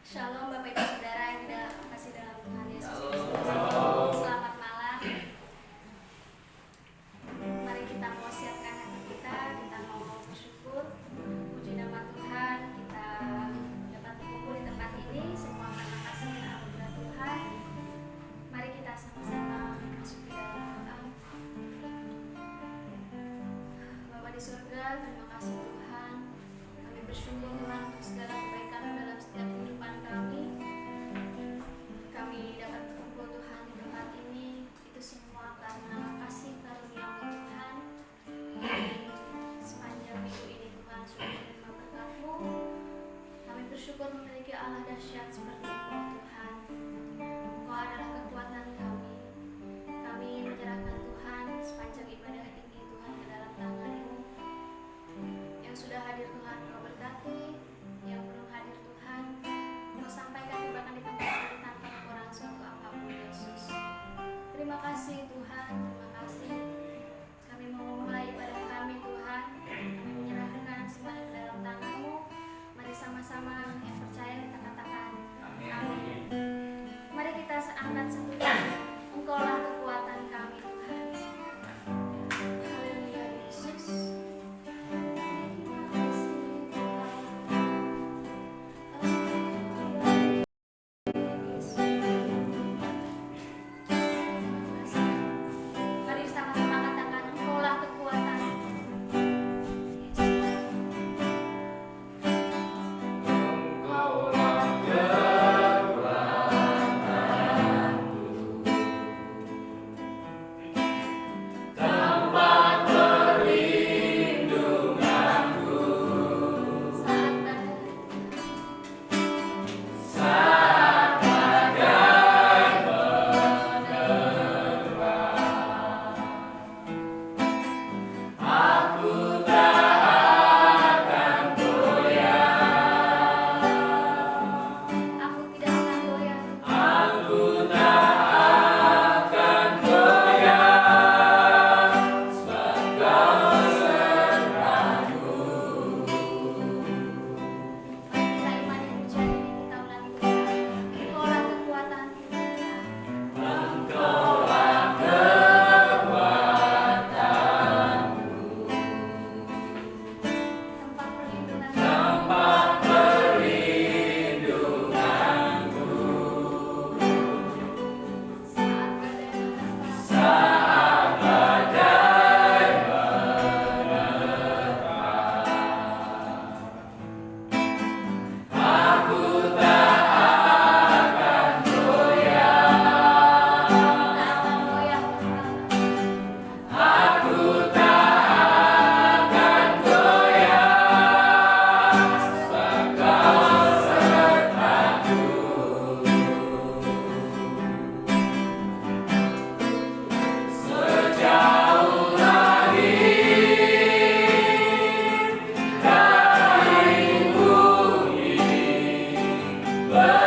Shalom Bapak Ibu Saudara yang kasih dalam Tuhan Yesus Kristus. Selamat malam. Mari kita mau siapkan hati kita mau bersyukur, puji nama Tuhan. Kita dapat berkumpul di tempat ini semua karena kasih dan anugerah Tuhan. Mari kita sama-sama masuk di dalam doa. Bapa di surga, terima kasih Tuhan. Kami bersyukur Tuhan untuk segala kebaikan dalam setiap kehidupan kami. Kami dapat berkumpul Tuhan di tempat ini, itu semua karena kasih karunia-Mu Tuhan. Sepanjang minggu ini Tuhan sudah menerima berkat-Mu. Kami bersyukur memiliki Allah dahsyat seperti Engkau Tuhan. Engkau adalah kekuatan kami. Kami menyerahkan Tuhan sepanjang ibadah ini Tuhan ke dalam tangan-Mu. Yang sudah hadir Tuhan Kau berkati, yang belum hadir Tuhan Kau sampaikan bahkan di tempat ini tanpa kekurangan suatu apapun Yesus. Terima kasih Tuhan, terima kasih. Kami mau memulai ibadah kami Tuhan. Kami menyerahkan semuanya ke dalam tangan-Mu. Mari sama-sama yang percaya kita katakan amin. Dari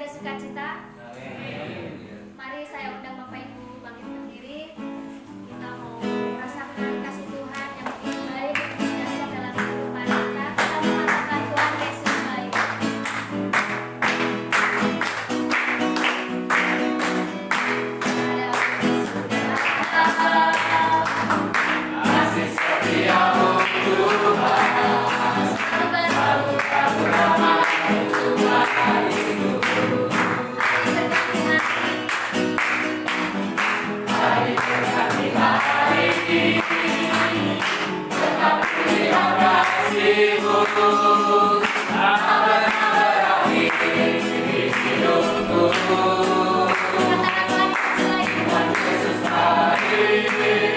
ada sukacita? Mari saya undang Bapak Ibu bangkit berdiri. Kita mau merasakan kasih Tuhan yang begitu baik dan dalam kehidupan kita. Kita mengatakan Tuhan Yesus baik. Kasih setiamu Tuhan, selalu kamu ramah Tuhan hidupku. Hari berganti hari, tetap lihat kasih-Mu, tak pernah berakhir di hidupku. Tuhan Yesus baik,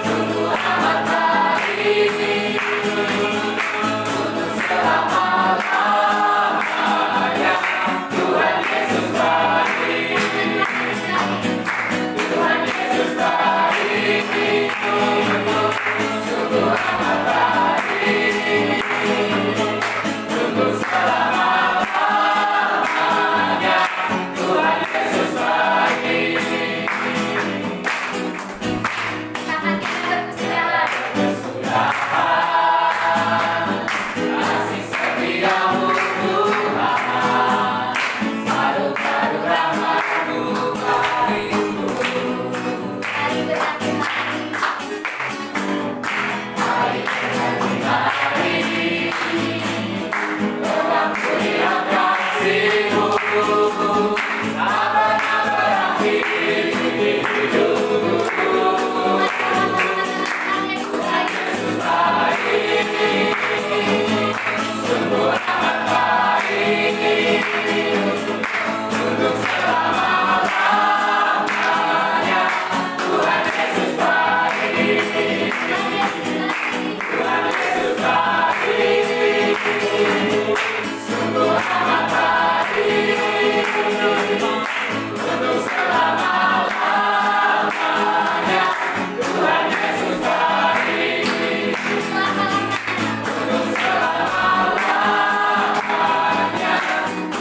sungguh amat baik, untuk selama-lamanya. Tuhan Yesus baik, Tuhan Yesus baik, sungguh amat baik, untuk selama-lamanya. Tuhan Yesus baik. Tangan kita berkesudahan. Kasih setiamu Tuhan, selalu kau rahmat-Mu bagiku. Hari berganti hari. Hari berganti hari, tetap kulihat kasih-Mu, tak pernah berakhir di hidupku. Tuhan Yesus baik, sungguh amat baik, untuk selama-lamanya. Tuhan Yesus baik, Tuhan Yesus baik, sungguh amat baik, untuk selama-lamanya. Tuhan Yesus baik, untuk selama-lamanya.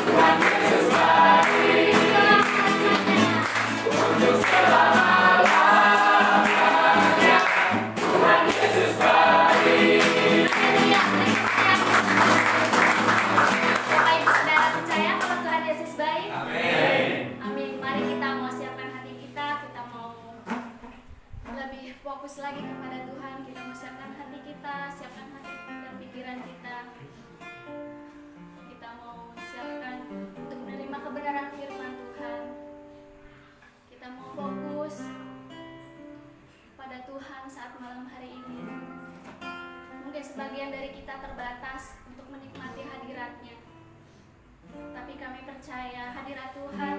Tuhan Yesus baik, untuk selama-lamanya. Tuhan Yesus baik. Bapak Ibu Saudara percaya kalau Tuhan Yesus baik? Amin. Amin. Mari kita mau siapkan hati kita. Kita mau lebih fokus lagi kepada Tuhan. Kita mau siapkan hati kita, siapkan hati dan pikiran kita. Kita mau siapkan untuk menerima kebenaran firman Tuhan. Kita mau fokus pada Tuhan saat malam hari ini. Mungkin sebagian dari kita terbatas untuk menikmati hadirat-Nya. Tapi kami percaya hadirat Tuhan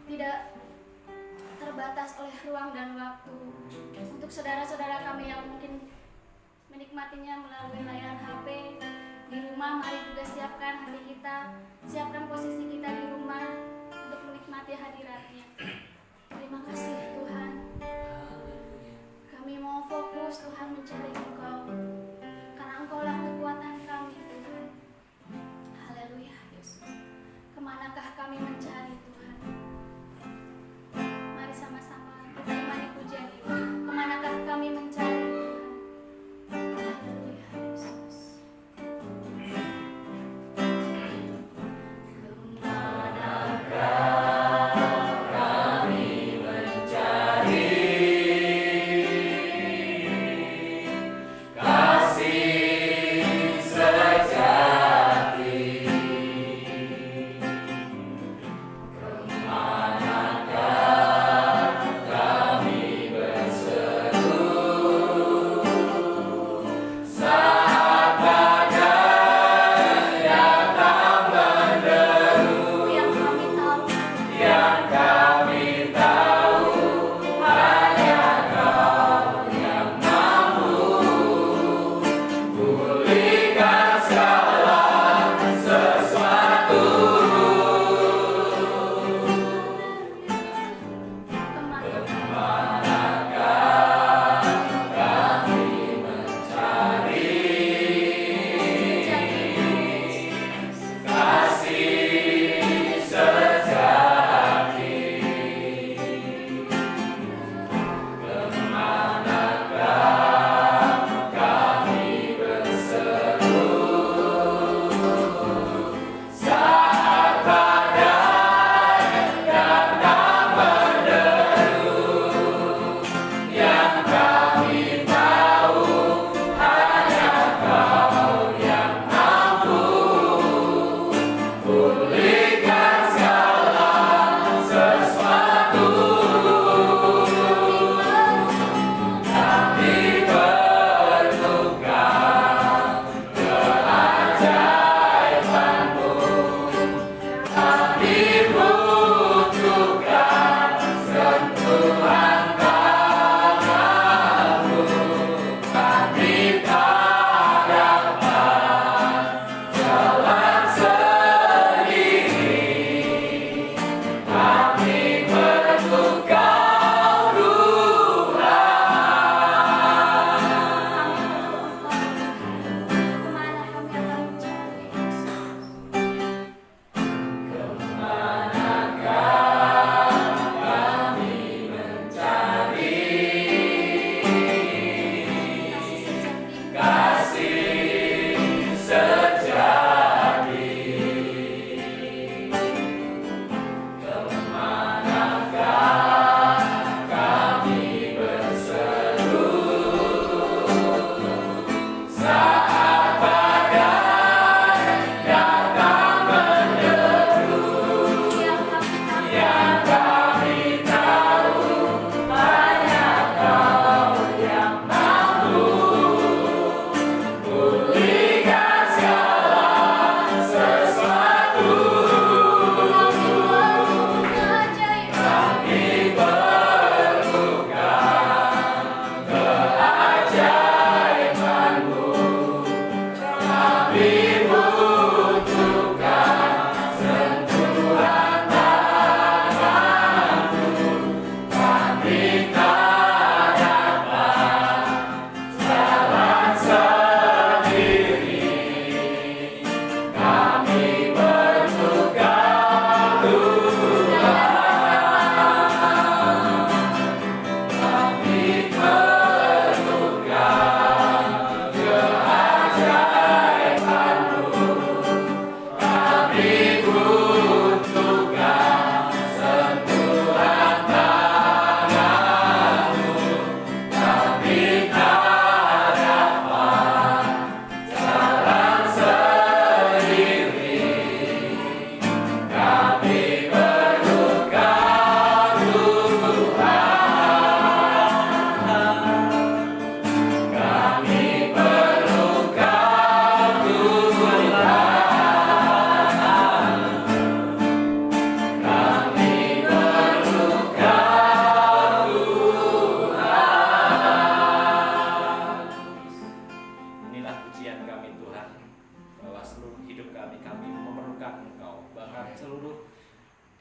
tidak terbatas oleh ruang dan waktu. Untuk saudara-saudara kami yang mungkin menikmatinya melalui layar HP di rumah, mari juga siapkan hati kita, siapkan posisi kita di rumah untuk menikmati hadirat-Nya. Terima kasih Tuhan. Kami mau fokus Tuhan mencari Engkau, karena Engkaulah kekuatan kami Tuhan. Haleluya Yesus. Kemanakah kami mencari Tuhan? Mari sama-sama kita imani pujian ini. Kemanakah kami mencari Tuhan? Haleluya Yesus. Kasih sejati,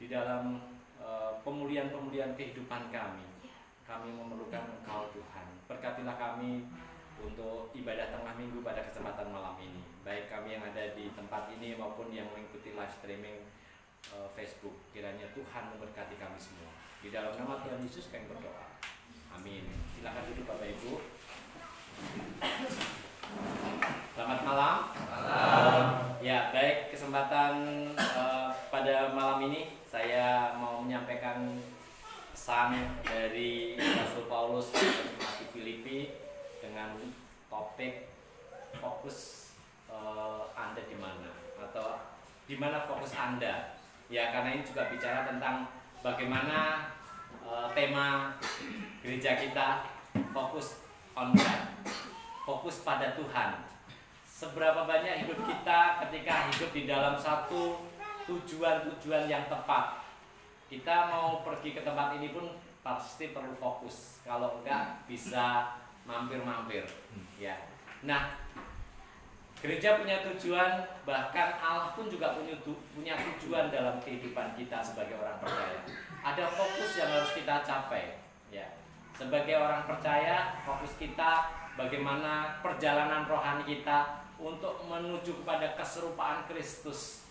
di dalam pemulihan-pemulihan kehidupan kami. Kami memerlukan Engkau Tuhan. Berkatilah kami untuk ibadah tengah minggu pada kesempatan malam ini. Baik kami yang ada di tempat ini maupun yang mengikuti live streaming Facebook. Kiranya Tuhan memberkati kami semua. Di dalam nama Tuhan Yesus kami berdoa. Amin. Silakan duduk Bapak Ibu. Selamat malam. Ya, baik, kesempatan pada malam ini saya mau menyampaikan pesan dari Rasul Paulus di Filipi dengan topik fokus Anda di mana, atau di mana fokus Anda. Ya, karena ini juga bicara tentang bagaimana tema gereja kita fokus on God, fokus pada Tuhan. Seberapa banyak hidup kita ketika hidup di dalam satu tujuan-tujuan yang tepat. Kita mau pergi ke tempat ini pun pasti perlu fokus. Kalau enggak bisa mampir-mampir. Ya. Nah, gereja punya tujuan, bahkan Allah pun juga punya tujuan dalam kehidupan kita sebagai orang percaya. Ada fokus yang harus kita capai. Ya. Sebagai orang percaya, fokus kita bagaimana perjalanan rohani kita untuk menuju kepada keserupaan Kristus.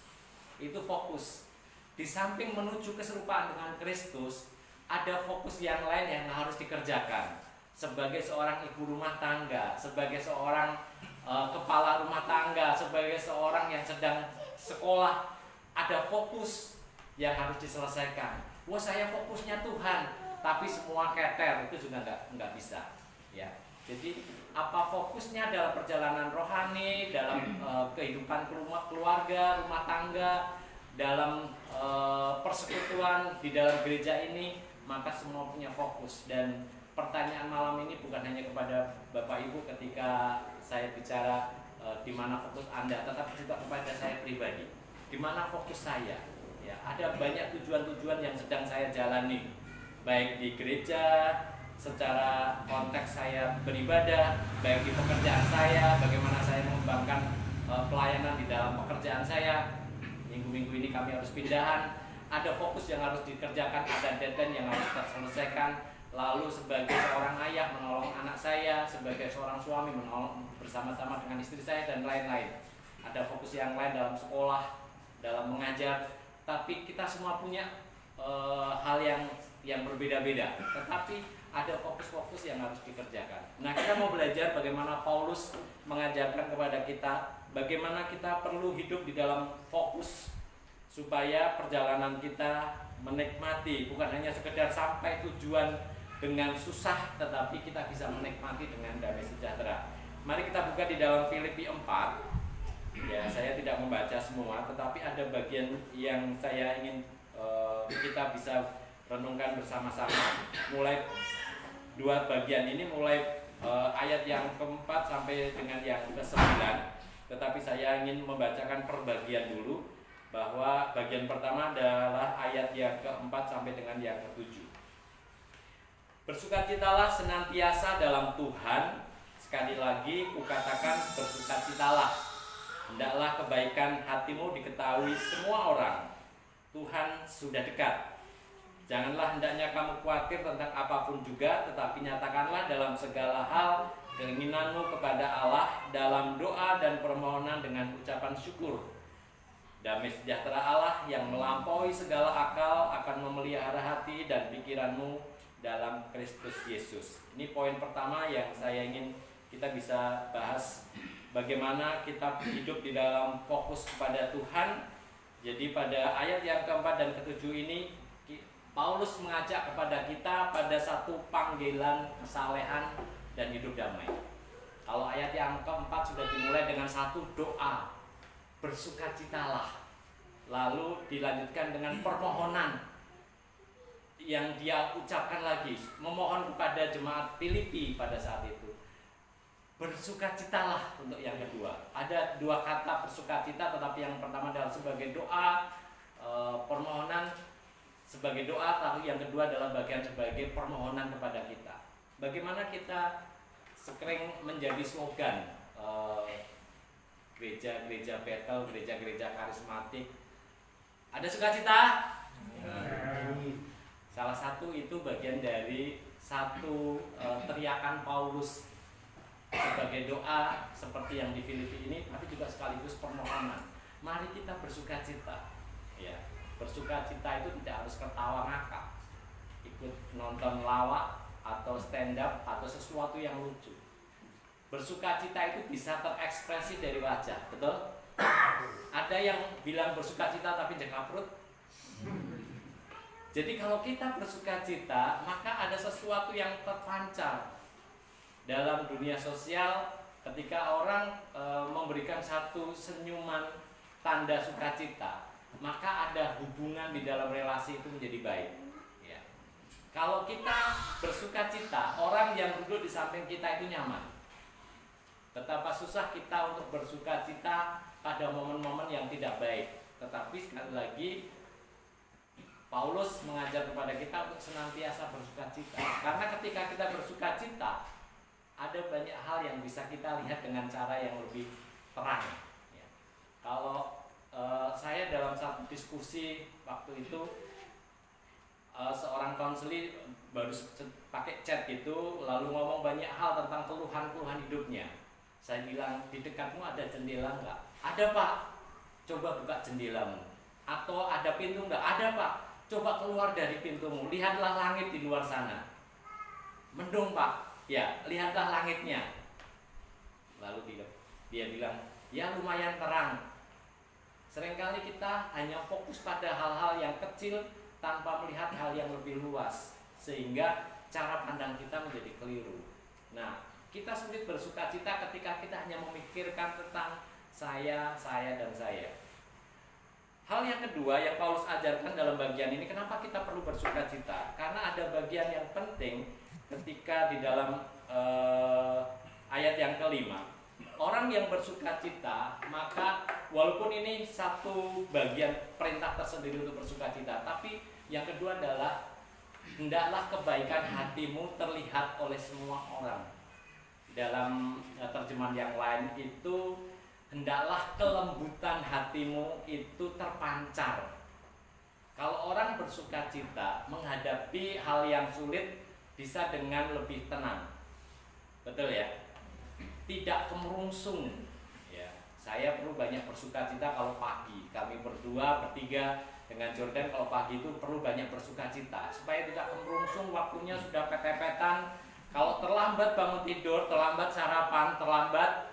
Itu fokus. Di samping menuju keserupaan dengan Kristus, ada fokus yang lain yang harus dikerjakan. Sebagai seorang ibu rumah tangga, sebagai seorang kepala rumah tangga, sebagai seorang yang sedang sekolah, ada fokus yang harus diselesaikan. Wah, saya fokusnya Tuhan, tapi semua keter, itu juga nggak bisa. Ya. Jadi apa fokusnya dalam perjalanan rohani, dalam kehidupan keluarga, rumah tangga, dalam persekutuan di dalam gereja ini, maka semua punya fokus. Dan pertanyaan malam ini bukan hanya kepada Bapak Ibu ketika saya bicara di mana fokus Anda, tetapi juga kepada saya pribadi. Di mana fokus saya? Ya, ada banyak tujuan-tujuan yang sedang saya jalani, baik di gereja, secara konteks saya beribadah, baik di pekerjaan saya, bagaimana saya mengembangkan pelayanan di dalam pekerjaan saya. Minggu-minggu ini kami harus pindahan, ada fokus yang harus dikerjakan, ada deadline yang harus terselesaikan. Lalu sebagai seorang ayah menolong anak saya, sebagai seorang suami menolong bersama-sama dengan istri saya, dan lain-lain. Ada fokus yang lain dalam sekolah, dalam mengajar. Tapi kita semua punya hal yang berbeda-beda. Tetapi ada fokus-fokus yang harus dikerjakan. Nah, kita mau belajar bagaimana Paulus mengajarkan kepada kita bagaimana kita perlu hidup di dalam fokus supaya perjalanan kita menikmati, bukan hanya sekedar sampai tujuan dengan susah, tetapi kita bisa menikmati dengan damai sejahtera. Mari kita buka di dalam Filipi 4. Ya, saya tidak membaca semua, tetapi ada bagian yang saya ingin kita bisa renungkan bersama-sama. Mulai dua bagian ini, mulai ayat yang keempat sampai dengan yang ke-9. Tetapi saya ingin membacakan per bagian dulu, bahwa bagian pertama adalah ayat yang keempat sampai dengan yang ke-7. Bersukacitalah senantiasa dalam Tuhan. Sekali lagi kukatakan, bersukacitalah. Hendaklah kebaikan hatimu diketahui semua orang. Tuhan sudah dekat. Janganlah hendaknya kamu khawatir tentang apapun juga, tetapi nyatakanlah dalam segala hal keinginanmu kepada Allah dalam doa dan permohonan dengan ucapan syukur. Damai sejahtera Allah yang melampaui segala akal akan memelihara hati dan pikiranmu dalam Kristus Yesus. Ini poin pertama yang saya ingin kita bisa bahas, bagaimana kita hidup di dalam fokus kepada Tuhan. Jadi pada ayat yang keempat dan ketujuh ini, Paulus mengajak kepada kita pada satu panggilan kesalehan dan hidup damai. Kalau ayat yang keempat sudah dimulai dengan satu doa, bersukacitalah. Lalu dilanjutkan dengan permohonan yang dia ucapkan lagi, memohon kepada jemaat Filipi pada saat itu. Bersukacitalah untuk yang kedua. Ada dua kata bersukacita, tetapi yang pertama adalah sebagai doa, permohonan sebagai doa, tapi yang kedua adalah bagian sebagai permohonan kepada kita. Bagaimana kita sering menjadi slogan gereja-gereja Bethel, gereja-gereja karismatik, ada sukacita, Salah satu itu bagian dari satu teriakan Paulus sebagai doa seperti yang di Filipi ini, tapi juga sekaligus permohonan. Mari kita bersukacita. Ya, bersukacita itu tidak harus ketawa ngakak, ikut nonton lawak atau stand up atau sesuatu yang lucu. Bersukacita itu bisa terekspresi dari wajah, betul? Ada yang bilang bersukacita tapi jengka perut. Jadi kalau kita bersukacita, maka ada sesuatu yang terpancar dalam dunia sosial. Ketika orang memberikan satu senyuman tanda sukacita, maka ada hubungan di dalam relasi itu menjadi baik. Ya. Kalau kita bersukacita, orang yang duduk di samping kita itu nyaman. Betapa susah kita untuk bersukacita pada momen-momen yang tidak baik. Tetapi sekali lagi Paulus mengajar kepada kita untuk senantiasa bersukacita. Karena ketika kita bersukacita, ada banyak hal yang bisa kita lihat dengan cara yang lebih terang. Ya. Kalau saya dalam satu diskusi waktu itu, seorang konseling baru pakai chat gitu, lalu ngomong banyak hal tentang keluhan-keluhan hidupnya. Saya bilang, di dekatmu ada jendela enggak? Ada Pak, coba buka jendelamu. Atau ada pintu enggak? Ada Pak, coba keluar dari pintumu, lihatlah langit di luar sana. Mendung Pak, ya lihatlah langitnya. Lalu dia bilang, ya lumayan terang. Seringkali kita hanya fokus pada hal-hal yang kecil tanpa melihat hal yang lebih luas, sehingga cara pandang kita menjadi keliru. Nah, kita sulit bersukacita ketika kita hanya memikirkan tentang saya, dan saya. Hal yang kedua yang Paulus ajarkan dalam bagian ini, kenapa kita perlu bersukacita? Karena ada bagian yang penting ketika di dalam ayat yang kelima. Orang yang bersukacita, maka walaupun ini satu bagian perintah tersendiri untuk bersukacita, tapi yang kedua adalah hendaklah kebaikan hatimu terlihat oleh semua orang. Dalam terjemahan yang lain itu, hendaklah kelembutan hatimu itu terpancar. Kalau orang bersukacita menghadapi hal yang sulit bisa dengan lebih tenang. Betul ya? Tidak kemerungsung. Ya, saya perlu banyak bersukacita kalau pagi. Kami berdua, bertiga dengan Jordan kalau pagi itu perlu banyak bersukacita supaya tidak kemerungsung, waktunya sudah pepet-petan. Kalau terlambat bangun tidur, terlambat sarapan, terlambat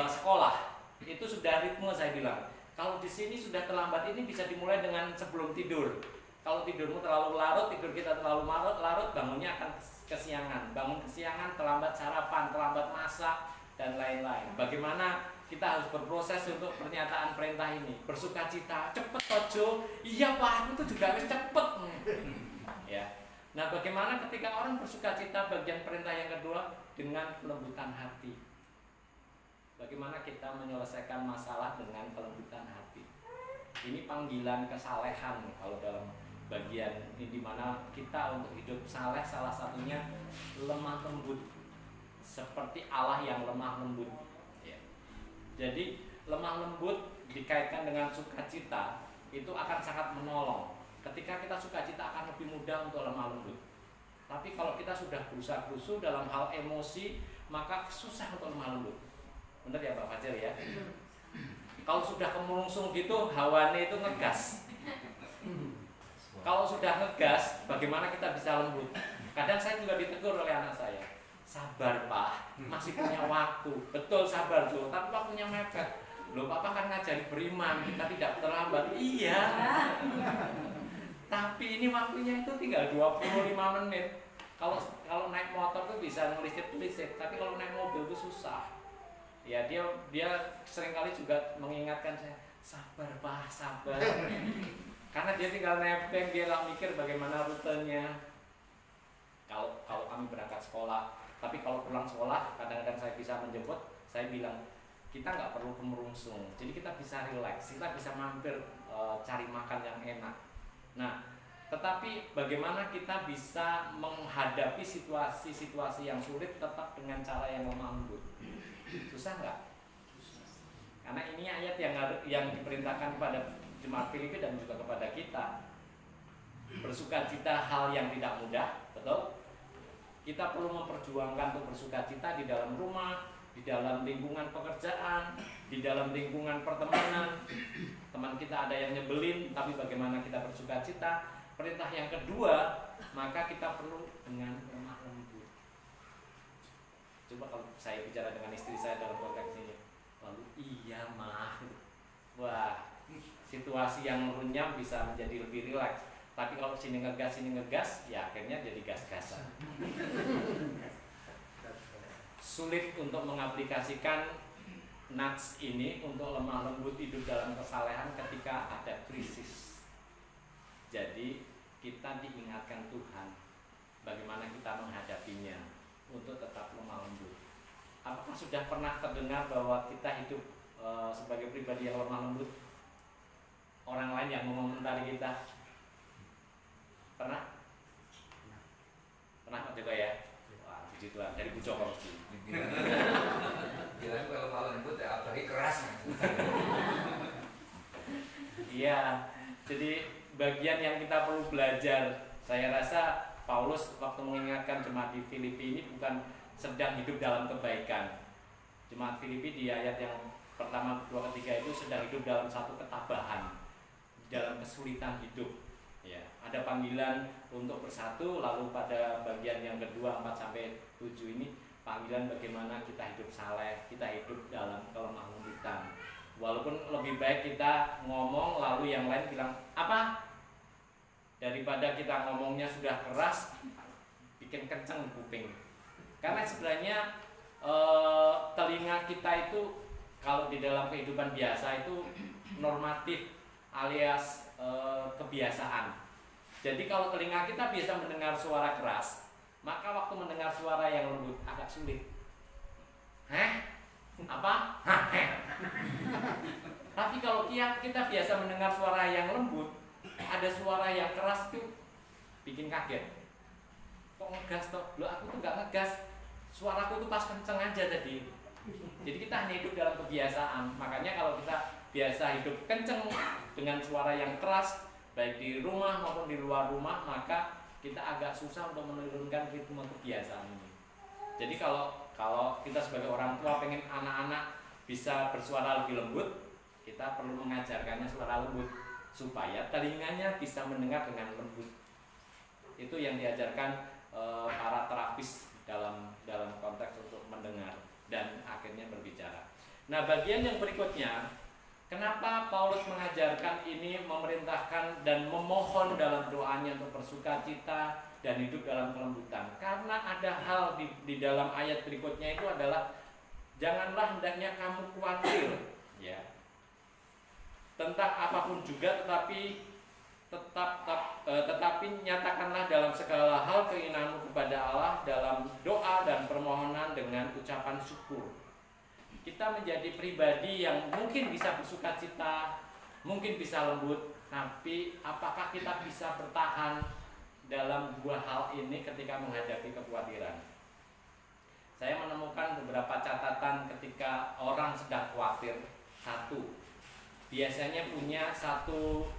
sekolah, itu sudah ritme saya bilang. Kalau di sini sudah terlambat ini bisa dimulai dengan sebelum tidur. Kalau tidurmu terlalu larut, tidur kita terlalu larut, bangunnya akan kesiangan. Bangun kesiangan, terlambat sarapan, terlambat masak, dan lain-lain. Bagaimana kita harus berproses untuk pernyataan perintah ini? Bersukacita, cepet tojo. Iya Pak, aku tuh juga harus cepet. Ya. Nah, bagaimana ketika orang bersukacita, bagian perintah yang kedua, dengan kelembutan hati. Bagaimana kita menyelesaikan masalah dengan kelembutan hati. Ini panggilan kesalehan kalau dalam bagian ini, dimana kita untuk hidup saleh salah satunya lemah lembut, seperti Allah yang lemah lembut. Ya. Jadi lemah lembut dikaitkan dengan sukacita itu akan sangat menolong. Ketika kita sukacita akan lebih mudah untuk lemah lembut. Tapi kalau kita sudah berusaha-berusuh dalam hal emosi, maka susah untuk lemah lembut. Benar ya Pak Fajar ya? Kalau sudah kemerungsung gitu, hawane itu ngegas. Kalau sudah ngegas, bagaimana kita bisa lembut? Kadang saya juga ditegur oleh anak saya. Sabar Pak, masih punya waktu. Betul sabar tuh, tapi waktunya mepet. Loh Papa kan ngajari beriman, kita tidak terlambat. Iya. Tapi ini waktunya itu tinggal 25 menit. Kalau naik motor tuh bisa ngelisit-ngelisit, tapi kalau naik mobil tuh susah. Ya dia seringkali juga mengingatkan saya, sabar Pak, sabar. Karena dia tinggal nebeng, dia nggak mikir bagaimana rutenya. Kalau kami berangkat sekolah, tapi kalau pulang sekolah kadang-kadang saya bisa menjemput, saya bilang kita nggak perlu kemerungsung, jadi kita bisa relax, kita bisa mampir cari makan yang enak. Nah, tetapi bagaimana kita bisa menghadapi situasi-situasi yang sulit tetap dengan cara yang lemah lembut? Susah nggak? Karena ini ayat yang diperintahkan kepada jemaat Filipi dan juga kepada kita. Bersukacita hal yang tidak mudah, betul? Kita perlu memperjuangkan untuk bersukacita di dalam rumah, di dalam lingkungan pekerjaan, di dalam lingkungan pertemanan. Teman kita ada yang nyebelin, tapi bagaimana kita bersukacita? Perintah yang kedua, maka kita perlu dengan lemah lembut. Coba kalau saya bicara dengan istri saya dalam konteks ini, lalu iya mah, wah, situasi yang runyam bisa menjadi lebih rileks. Tapi kalau sini ngegas, ya akhirnya jadi gas-gasan. Sulit untuk mengaplikasikan nats ini untuk lemah lembut hidup dalam kesalehan ketika ada krisis. Jadi kita diingatkan Tuhan bagaimana kita menghadapinya untuk tetap lemah lembut. Apakah sudah pernah terdengar bahwa kita hidup sebagai pribadi yang lemah lembut? Orang lain yang mengomentari kita pernah? Pernah Pak Joko ya? Wah, puji Tuhan, dari Bu Joko mesti. Kira kalau malam lembut ya apalagi keras. Iya, jadi bagian yang kita perlu belajar. Saya rasa Paulus waktu mengingatkan jemaat di Filipi ini bukan sedang hidup dalam kebaikan. Jemaat Filipi di ayat yang pertama, kedua, ketiga itu sedang hidup dalam satu ketabahan, dalam kesulitan hidup. Ya, ada panggilan untuk bersatu, lalu pada bagian yang kedua 4 sampai 7 ini panggilan bagaimana kita hidup saleh, kita hidup dalam kelemah lembutan. Walaupun lebih baik kita ngomong lalu yang lain bilang apa? Daripada kita ngomongnya sudah keras, bikin kenceng kuping. Karena sebenarnya telinga kita itu kalau di dalam kehidupan biasa itu normatif alias kebiasaan. Jadi kalau telinga kita biasa mendengar suara keras, maka waktu mendengar suara yang lembut agak sulit. Apa? Tapi kalau kita biasa mendengar suara yang lembut, ada suara yang keras itu bikin kaget. Kok ngegas toh? Loh aku tuh gak ngegas, suaraku tuh pas kenceng aja tadi. Jadi kita hanya hidup dalam kebiasaan. Makanya kalau kita biasa hidup kenceng dengan suara yang keras, baik di rumah maupun di luar rumah, maka kita agak susah untuk menurunkan ritme kebiasaan ini. Jadi kalau kita sebagai orang tua pengen anak-anak bisa bersuara lebih lembut, kita perlu mengajarkannya suara lembut supaya telinganya bisa mendengar dengan lembut. Itu yang diajarkan para terapis dalam konteks untuk mendengar dan akhirnya berbicara. Nah, bagian yang berikutnya, kenapa Paulus mengajarkan ini, memerintahkan dan memohon dalam doanya untuk bersukacita dan hidup dalam kelembutan? Karena ada hal di dalam ayat berikutnya itu adalah janganlah hendaknya kamu khawatir, ya, tentang apapun juga, tetapi nyatakanlah dalam segala hal keinginanmu kepada Allah dalam doa dan permohonan dengan ucapan syukur. Kita menjadi pribadi yang mungkin bisa bersukacita, mungkin bisa lembut, tapi apakah kita bisa bertahan dalam dua hal ini ketika menghadapi kekhawatiran? Saya menemukan beberapa catatan ketika orang sedang khawatir. Satu, biasanya punya satu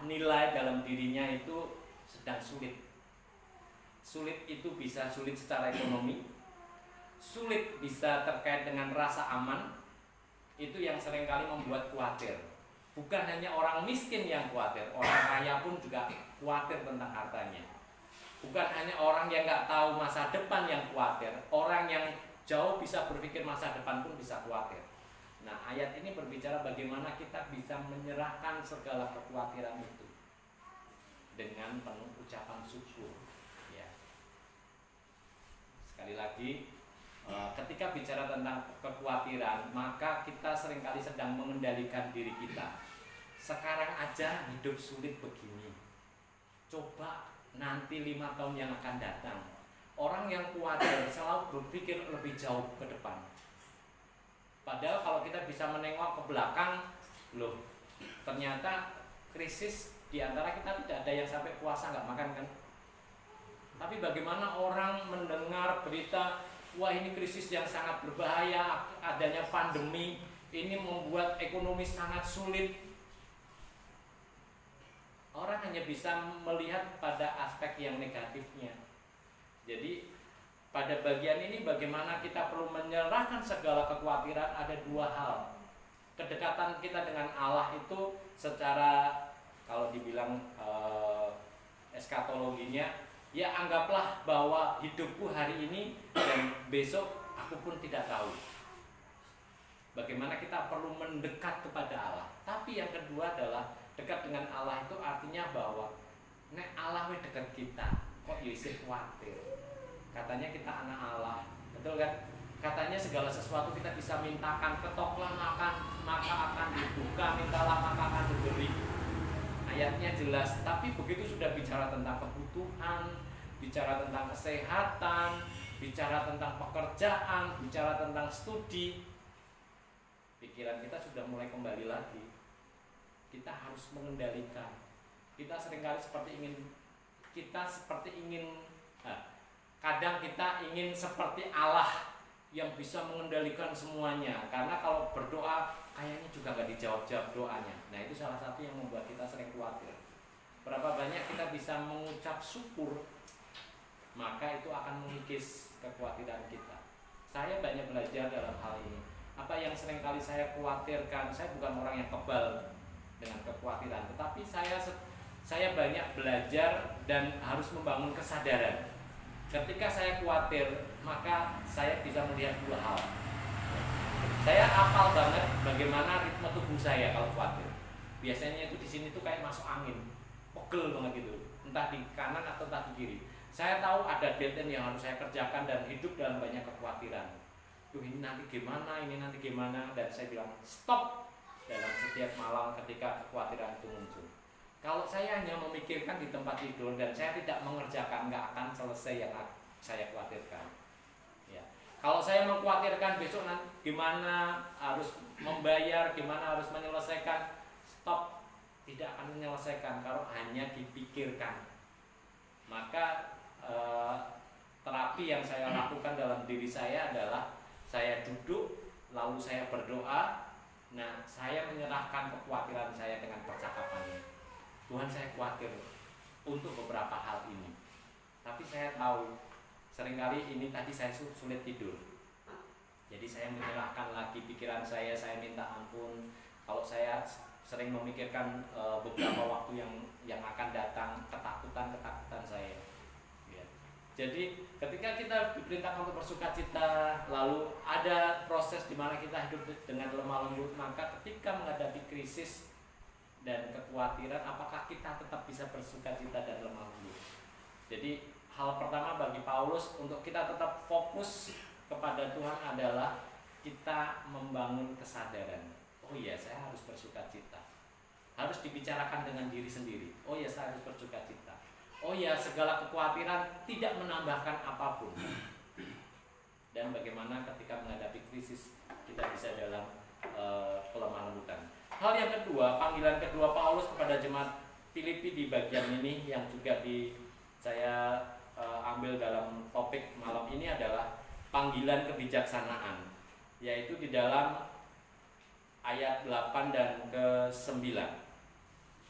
nilai dalam dirinya itu sedang sulit. Sulit itu bisa sulit secara ekonomi, sulit bisa terkait dengan rasa aman. Itu yang seringkali membuat khawatir. Bukan hanya orang miskin yang khawatir, orang kaya pun juga khawatir tentang hartanya. Bukan hanya orang yang gak tahu masa depan yang khawatir, orang yang jauh bisa berpikir masa depan pun bisa khawatir. Nah, ayat ini berbicara bagaimana kita bisa menyerahkan segala kekhawatiran itu dengan penuh ucapan syukur. Ya. Sekali lagi, ketika bicara tentang kekhawatiran, maka kita seringkali sedang mengendalikan diri kita. Sekarang aja hidup sulit begini, coba nanti 5 tahun yang akan datang. Orang yang khawatir selalu berpikir lebih jauh ke depan. Padahal kalau kita bisa menengok ke belakang, loh, ternyata krisis di antara kita tidak ada yang sampai puasa nggak makan kan? Tapi bagaimana orang mendengar berita, wah ini krisis yang sangat berbahaya, adanya pandemi, ini membuat ekonomi sangat sulit. Orang hanya bisa melihat pada aspek yang negatifnya. Jadi pada bagian ini bagaimana kita perlu menyerahkan segala kekhawatiran, ada dua hal. Kedekatan kita dengan Allah itu secara, kalau dibilang eskatologinya, ya anggaplah bahwa hidupku hari ini dan besok aku pun tidak tahu. Bagaimana kita perlu mendekat kepada Allah. Tapi yang kedua adalah dekat dengan Allah itu artinya bahwa nek Allah dekat kita, kok Yusuf khawatir. Katanya kita anak Allah, betul kan? Katanya segala sesuatu kita bisa mintakan, ketoklah makan maka akan dibuka, mintalah maka akan diberi. Ayatnya jelas, tapi begitu sudah bicara tentang kebutuhan, bicara tentang kesehatan, bicara tentang pekerjaan, bicara tentang studi, pikiran kita sudah mulai kembali lagi. Kita harus mengendalikan. Kita seringkali kadang kita ingin seperti Allah yang bisa mengendalikan semuanya. Karena kalau berdoa kayaknya juga gak dijawab-jawab doanya. Nah itu salah satu yang membuat kita sering khawatir. Berapa banyak kita bisa mengucap syukur, maka itu akan mengikis kekhawatiran kita. Saya banyak belajar dalam hal ini. Apa yang sering kali saya khawatirkan, saya bukan orang yang kebal dengan kekhawatiran, tetapi saya banyak belajar dan harus membangun kesadaran. Ketika saya khawatir, maka saya bisa melihat dua hal. Saya hafal banget bagaimana ritme tubuh saya kalau khawatir. Biasanya itu di sini tuh kayak masuk angin, pegel banget gitu, entah di kanan atau entah di kiri. Saya tahu ada deadline yang harus saya kerjakan dan hidup dalam banyak kekhawatiran. Ini nanti gimana, dan saya bilang stop dalam setiap malam ketika kekhawatiran itu muncul. Kalau saya hanya memikirkan di tempat tidur dan saya tidak mengerjakan, nggak akan selesai yang saya khawatirkan. Ya. Kalau saya mengkhawatirkan besok nanti gimana harus membayar, gimana harus menyelesaikan, stop, tidak akan menyelesaikan kalau hanya dipikirkan. Maka terapi yang saya lakukan dalam diri saya adalah saya duduk, lalu saya berdoa. Nah, saya menyerahkan kekhawatiran saya dengan percakapannya. Tuhan, saya khawatir untuk beberapa hal ini. Tapi saya tahu seringkali ini tadi saya sulit tidur. Jadi saya menyerahkan lagi pikiran saya minta ampun. Kalau saya sering memikirkan beberapa waktu yang akan datang, ketakutan saya. Ya. Jadi ketika kita diperintahkan untuk bersukacita, lalu ada proses di mana kita hidup dengan lemah lembut, maka ketika menghadapi krisis dan kekhawatiran, apakah kita tetap bisa bersukacita dan lemah lembut? Jadi hal pertama bagi Paulus untuk kita tetap fokus kepada Tuhan adalah kita membangun kesadaran. Oh iya, saya harus bersukacita. Harus dibicarakan dengan diri sendiri. Oh iya, saya harus bersukacita. Oh iya, segala kekhawatiran tidak menambahkan apapun. Dan bagaimana ketika menghadapi krisis kita bisa dalam kelemah lembutan. Hal yang kedua, panggilan kedua Paulus kepada jemaat Filipi di bagian ini yang juga saya ambil dalam topik malam ini adalah panggilan kebijaksanaan, yaitu di dalam ayat 8 dan ke-9.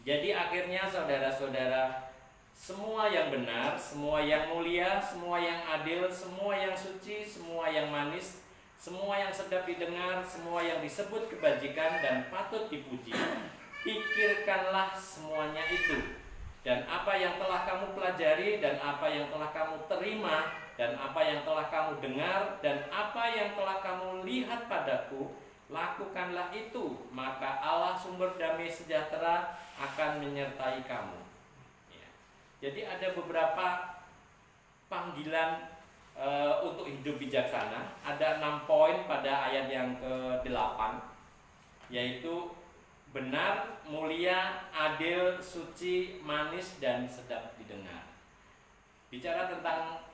Jadi akhirnya saudara-saudara, semua yang benar, semua yang mulia, semua yang adil, semua yang suci, semua yang manis, semua yang sedap didengar, semua yang disebut kebajikan dan patut dipuji, pikirkanlah semuanya itu. Dan apa yang telah kamu pelajari, dan apa yang telah kamu terima, dan apa yang telah kamu dengar, dan apa yang telah kamu lihat padaku, lakukanlah itu, maka Allah sumber damai sejahtera akan menyertai kamu. Ya. Jadi ada beberapa panggilan untuk hidup bijaksana. Ada 6 poin pada ayat yang ke-8, yaitu benar, mulia, adil, suci, manis, dan sedap didengar. Bicara tentang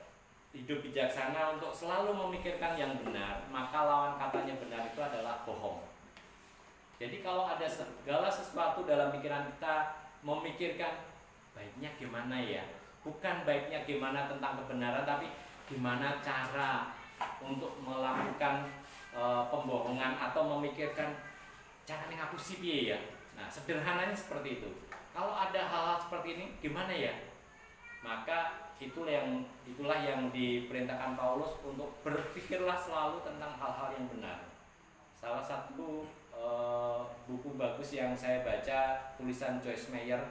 hidup bijaksana untuk selalu memikirkan yang benar, maka lawan katanya benar itu adalah bohong. Jadi kalau ada segala sesuatu dalam pikiran kita memikirkan baiknya gimana ya, bukan baiknya gimana tentang kebenaran, tapi gimana cara untuk melakukan pembohongan atau memikirkan cara ngapusi piye ya. Nah, sederhananya seperti itu. Kalau ada hal-hal seperti ini gimana ya? Maka itulah yang diperintahkan Paulus untuk berpikirlah selalu tentang hal-hal yang benar. Salah satu buku bagus yang saya baca, tulisan Joyce Meyer,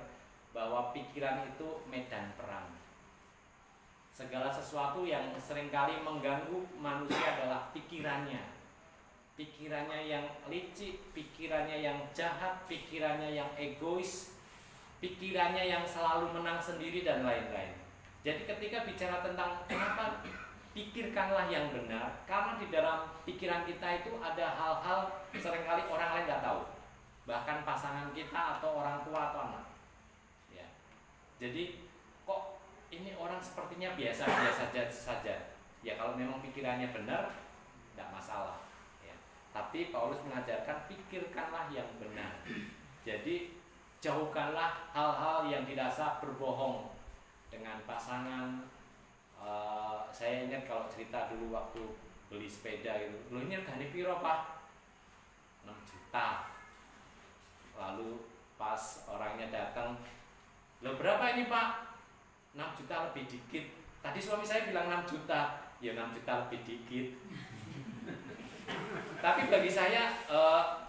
bahwa pikiran itu medan perang. Segala sesuatu yang seringkali mengganggu manusia adalah pikirannya. Pikirannya yang licik, pikirannya yang jahat, pikirannya yang egois, pikirannya yang selalu menang sendiri dan lain-lain. Jadi ketika bicara tentang kenapa pikirkanlah yang benar, karena di dalam pikiran kita itu ada hal-hal seringkali orang lain nggak tahu, bahkan pasangan kita atau orang tua atau anak. Ya. Jadi kok ini orang sepertinya biasa-biasa saja. Ya kalau memang pikirannya benar, tidak masalah. Ya. Tapi Paulus mengajarkan pikirkanlah yang benar. Jadi jauhkanlah hal-hal yang dirasa berbohong dengan pasangan. Saya ingat kalau cerita dulu waktu beli sepeda gitu, loh ini regane piro Pak? 6 juta. Lalu pas orangnya datang, loh berapa ini Pak? 6 juta lebih dikit. Tadi suami saya bilang 6 juta, ya 6 juta lebih dikit. Tapi bagi saya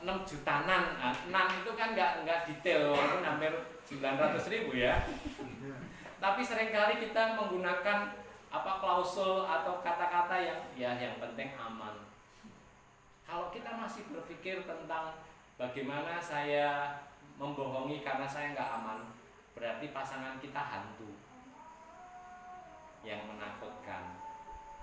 6 juta nan itu kan nggak detail, walaupun hampir 900.000 ya. Tapi seringkali kita menggunakan klausul atau kata-kata yang penting aman. Kalau kita masih berpikir tentang bagaimana saya membohongi karena saya nggak aman, berarti pasangan kita hantu yang menakutkan,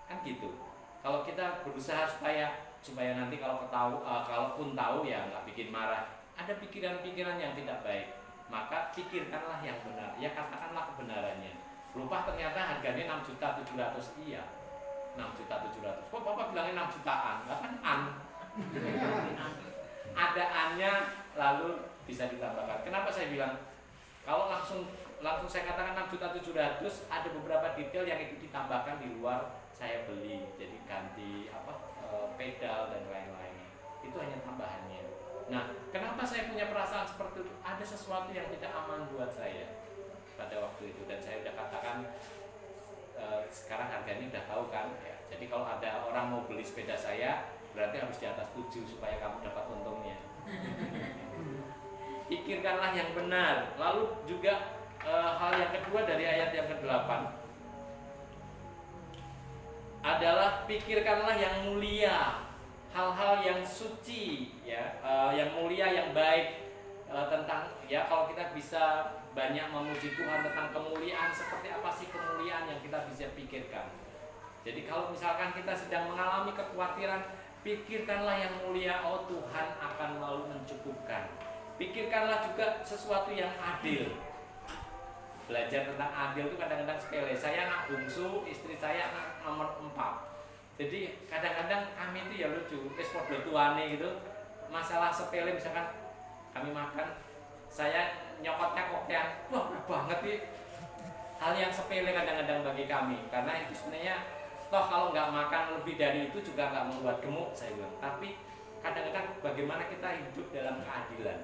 kan gitu. Kalau kita berusaha supaya nanti kalaupun tahu ya nggak bikin marah, ada pikiran-pikiran yang tidak baik, maka pikirkanlah yang benar, ya katakanlah kebenarannya. Lupa ternyata harganya 6.700.000, iya 6.700.000. Kok Bapak bilangnya 6 jutaan? Nggak kan ada annya lalu bisa ditambahkan. Kenapa saya bilang kalau langsung saya katakan 6.700.000, ada beberapa detail yang itu ditambahkan di luar saya beli, jadi ganti pedal dan lain-lain. Itu hanya tambahannya. Nah, kenapa saya punya perasaan seperti itu? Ada sesuatu yang tidak aman buat saya pada waktu itu, dan saya udah katakan sekarang harganya udah tahu kan ya. Jadi kalau ada orang mau beli sepeda saya, berarti harus di atas 7 supaya kamu dapat untungnya. Pikirkanlah yang benar. Lalu juga hal yang kedua dari ayat yang ke-8 adalah pikirkanlah yang mulia, hal-hal yang suci ya, yang mulia, yang baik, tentang ya kalau kita bisa banyak memuji Tuhan tentang kemuliaan, seperti apa sih kemuliaan yang kita bisa pikirkan. Jadi kalau misalkan kita sedang mengalami kekhawatiran, pikirkanlah yang mulia, oh Tuhan akan selalu mencukupkan. Pikirkanlah juga sesuatu yang adil. Belajar tentang adil itu kadang-kadang sepele. Saya anak bungsu, istri saya anak nomor 4. Jadi kadang-kadang kami itu ya lucu, podo tuane gitu. Masalah sepele misalkan kami makan, saya nyokotnya koktean, wah berat banget nih. Hal yang sepele kadang-kadang bagi kami, karena itu sebenarnya toh kalau nggak makan lebih dari itu juga nggak membuat gemuk, saya bilang. Tapi kadang-kadang bagaimana kita hidup dalam keadilan.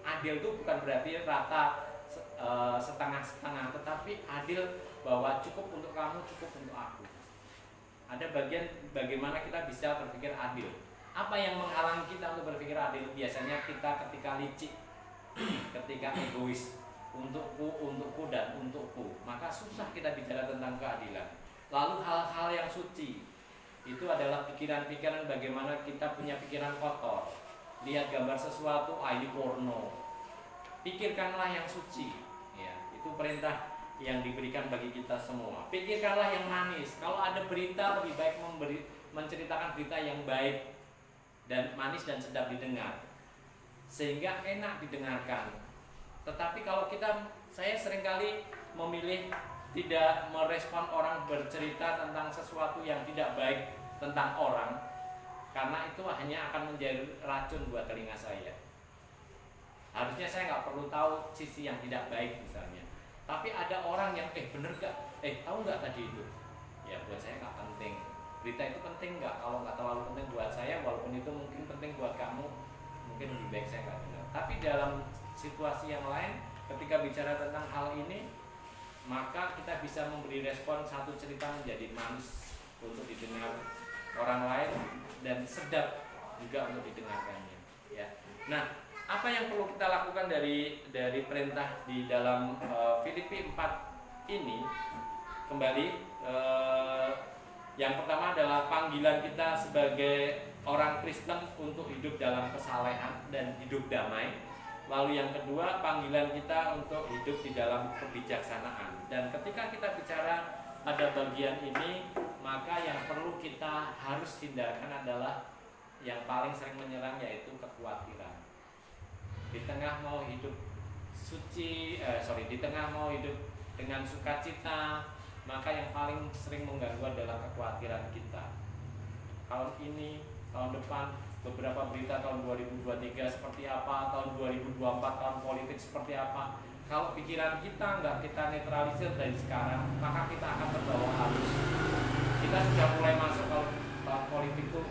Adil itu bukan berarti rata setengah-setengah, tetapi adil bahwa cukup untuk kamu, cukup untuk aku. Ada bagian bagaimana kita bisa berpikir adil. Apa yang menghalangi kita untuk berpikir adil? Biasanya kita ketika licik, ketika egois, untukku dan untukku, maka susah kita bicara tentang keadilan. Lalu hal-hal yang suci itu adalah pikiran-pikiran bagaimana kita punya pikiran kotor. Lihat gambar sesuatu, ini porno. Pikirkanlah yang suci. Ya, itu perintah yang diberikan bagi kita semua. Pikirkanlah yang manis. Kalau ada berita, lebih baik menceritakan berita yang baik dan manis dan sedap didengar, sehingga enak didengarkan. Tetapi kalau saya seringkali memilih tidak merespon orang bercerita tentang sesuatu yang tidak baik tentang orang, karena itu hanya akan menjadi racun buat telinga saya. Harusnya saya nggak perlu tahu sisi yang tidak baik misalnya. Tapi ada orang yang bener gak? Tahu nggak tadi itu? Ya buat saya nggak penting. Berita itu penting nggak? Kalau nggak terlalu penting buat saya, walaupun itu mungkin penting buat kamu, mungkin lebih baik saya nggak dengar. Tapi dalam situasi yang lain, ketika bicara tentang hal ini, maka kita bisa memberi respon satu cerita menjadi manis untuk didengar orang lain dan sedap juga untuk didengarkannya. Ya. Nah, apa yang perlu kita lakukan dari perintah di dalam Filipi 4 ini? Kembali, yang pertama adalah panggilan kita sebagai orang Kristen untuk hidup dalam kesalehan dan hidup damai. Lalu yang kedua, panggilan kita untuk hidup di dalam kebijaksanaan. Dan ketika kita bicara pada bagian ini, maka yang perlu kita harus hindarkan adalah yang paling sering menyerang, yaitu kekhawatiran. Di tengah mau hidup di tengah mau hidup dengan sukacita, maka yang paling sering mengganggu adalah kekhawatiran kita. Tahun ini, tahun depan, beberapa berita tahun 2023 seperti apa, tahun 2024 tahun politik seperti apa. Kalau pikiran kita nggak kita netralisir dari sekarang, maka kita akan terbawa arus. Kita sudah mulai masuk kalau tahun politik itu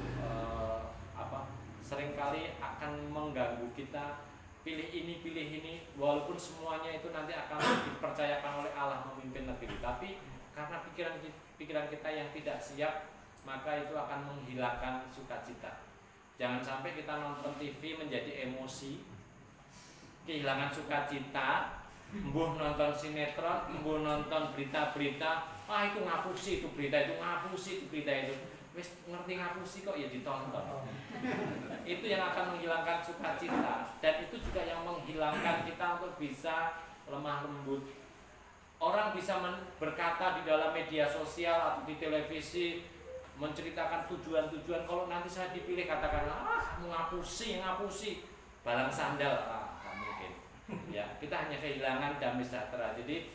seringkali akan mengganggu kita. Pilih ini, walaupun semuanya itu nanti akan dipercayakan oleh Allah memimpin negeri, tapi karena pikiran kita yang tidak siap, maka itu akan menghilangkan sukacita. Jangan sampai kita nonton TV menjadi emosi, kehilangan sukacita, mbuh nonton sinetron, mbuh nonton berita-berita, itu ngapusi itu berita itu, wis ngerti ngapusi kok ya ditonton. Itu yang akan menghilangkan sukacita, dan itu juga yang menghilangkan kita untuk bisa lemah lembut. Orang bisa berkata di dalam media sosial atau di televisi menceritakan tujuan-tujuan, kalau nanti saya dipilih katakanlah ngapusi balang sandal, mungkin. Ya, kita hanya kehilangan damai sejahtera. Jadi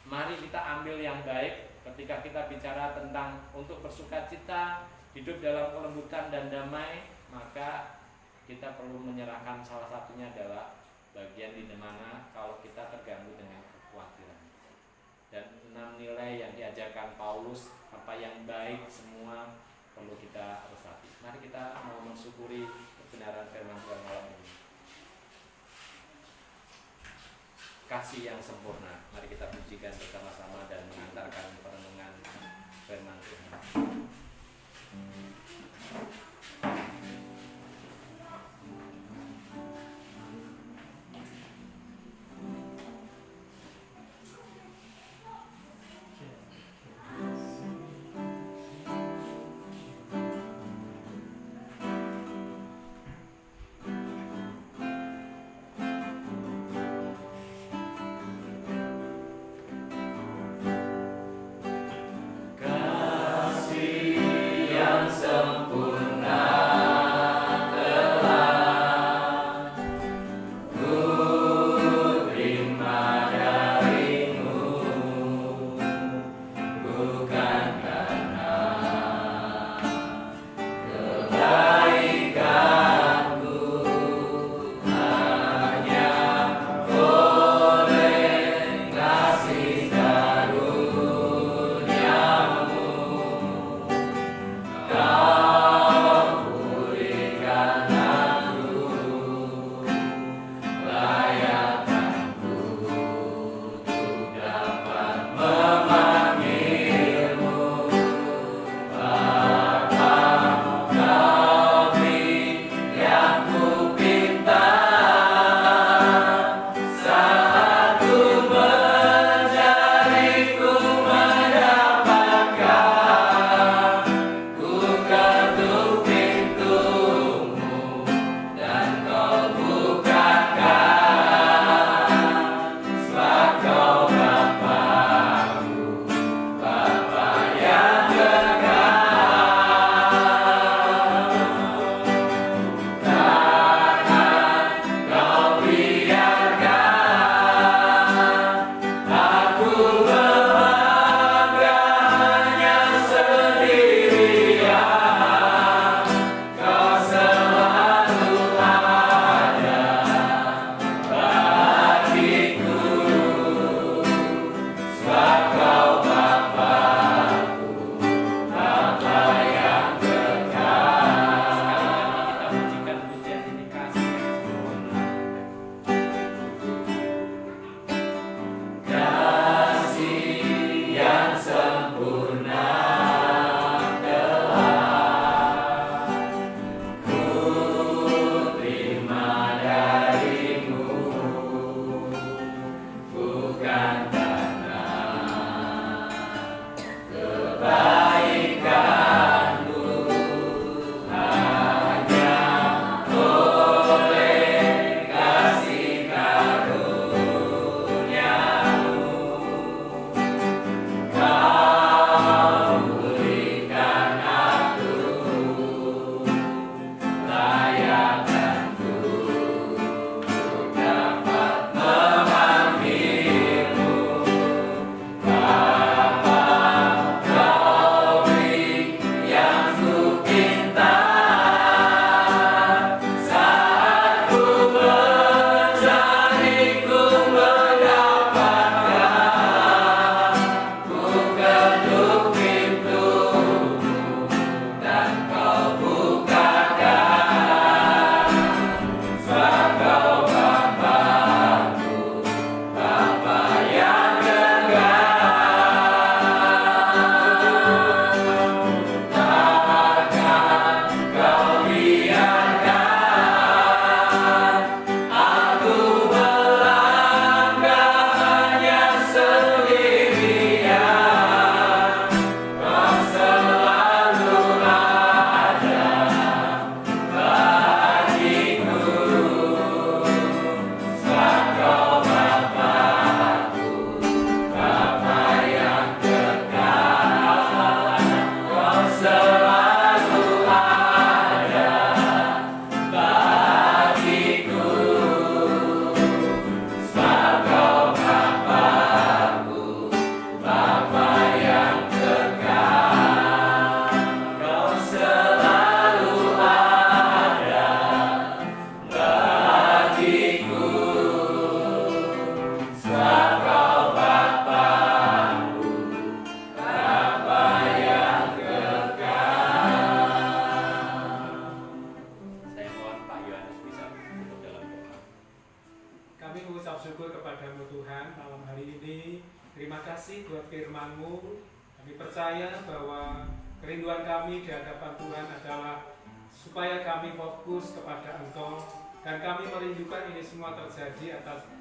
mari kita ambil yang baik ketika kita bicara tentang untuk bersukacita, hidup dalam kelembutan dan damai, maka kita perlu menyerahkan salah satunya adalah bagian di mana kalau kita terganggu dengan kekhawatiran. Dan 6 nilai yang diajarkan Paulus, apa yang baik semua perlu kita resapi. Mari kita mau mensyukuri kebenaran firman Tuhan malam ini. Kasih yang sempurna, mari kita pujikan bersama-sama dan mengantarkan perenungan firman Tuhan.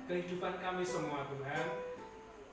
Kehidupan kami semua Tuhan.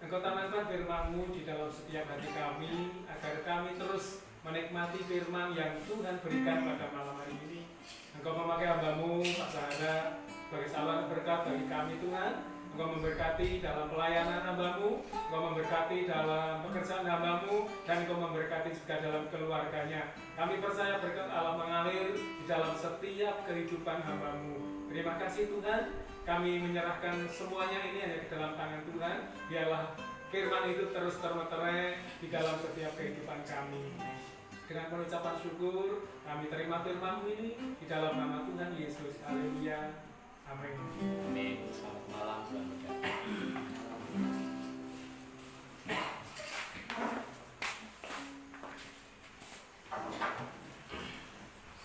Engkau tanamkan firman-Mu di dalam setiap hati kami agar kami terus menikmati firman yang Tuhan berikan pada malam hari ini. Engkau memakai hamba-Mu Pak Sahara sebagai saluran berkat bagi kami Tuhan. Engkau memberkati dalam pelayanan hamba-Mu, Engkau memberkati dalam pekerjaan hamba-Mu, dan Engkau memberkati juga dalam keluarganya. Kami percaya berkat Allah mengalir di dalam setiap kehidupan hamba-Mu. Terima kasih Tuhan. Kami menyerahkan semuanya ini hanya ke dalam tangan Tuhan. Biarlah firman itu terus termeterai di dalam setiap kehidupan kami. Dengan pengucapan syukur, kami terima firman-Mu ini di dalam nama Tuhan Yesus. Haleluya. Amin. Amin. Selamat malam, Tuhan berkati.